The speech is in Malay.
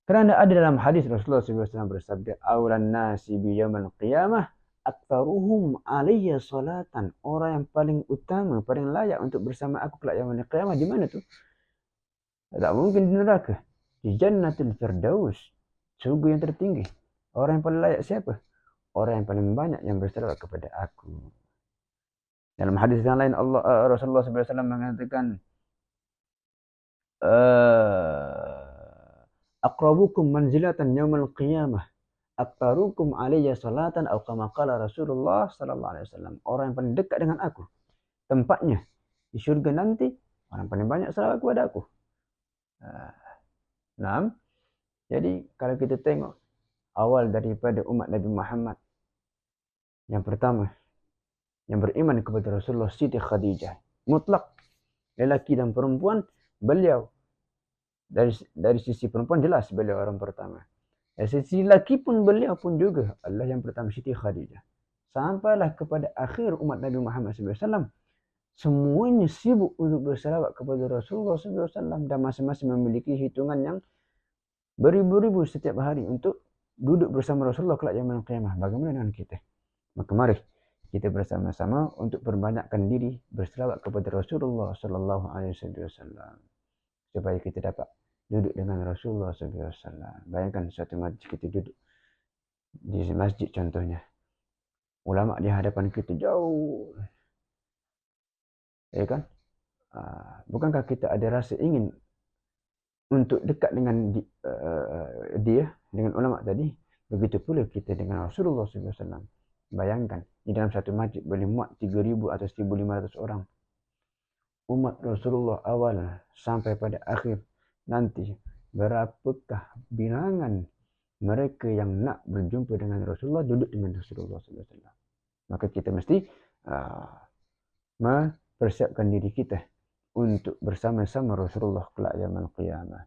Kerana ada dalam hadis Rasulullah SAW bersabda, "Awlan nasi bi yaumil qiyamah aktsaruhum alayya salatan." Orang yang paling utama, paling layak untuk bersama aku kelak yaumil qiyamah di mana tu? Tak mungkin di neraka. Di Jannatul Firdaus, surga yang tertinggi. Orang yang paling layak siapa? Orang yang paling banyak yang berselawat kepada aku. Dalam hadis yang lain Rasulullah SAW mengatakan, aqrabukum manzilatan yaumil qiyamah aktarukum alayya salatan atau kama qala Rasulullah sallallahu alaihi wasallam. Orang yang paling dekat dengan aku tempatnya di syurga nanti, orang yang paling banyak selawat kepada aku. Nah, jadi kalau kita tengok awal daripada umat Nabi Muhammad, yang pertama yang beriman kepada Rasulullah, Siti Khadijah, mutlak lelaki dan perempuan, beliau dari sisi perempuan jelas beliau orang pertama. Dari sisi lelaki pun beliau pun juga adalah yang pertama, Siti Khadijah. Sampailah kepada akhir umat Nabi Muhammad SAW, semuanya sibuk untuk bersalawat kepada Rasulullah SAW dan masing-masing memiliki hitungan yang beribu-ribu setiap hari untuk duduk bersama Rasulullah kelak yaumil qiyamah. Bagaimana dengan kita? Maka mari kita bersama-sama untuk perbanyakkan diri berselawat kepada Rasulullah sallallahu alaihi wasallam supaya kita dapat duduk dengan Rasulullah sallallahu alaihi wasallam. Bayangkan suatu majlis kita duduk di masjid contohnya, ulama di hadapan kita jauh, ya kan? Bukankah kita ada rasa ingin untuk dekat dengan dia, dengan ulama tadi? Begitu pula kita dengan Rasulullah sallallahu alaihi wasallam. Bayangkan, di dalam satu masjid boleh muat 3,000 atau 1,500 orang. Umat Rasulullah awal sampai pada akhir nanti, berapakah bilangan mereka yang nak berjumpa dengan Rasulullah, duduk dengan Rasulullah SAW. Maka kita mesti mempersiapkan diri kita untuk bersama-sama Rasulullah kelak yaumil qiyamah.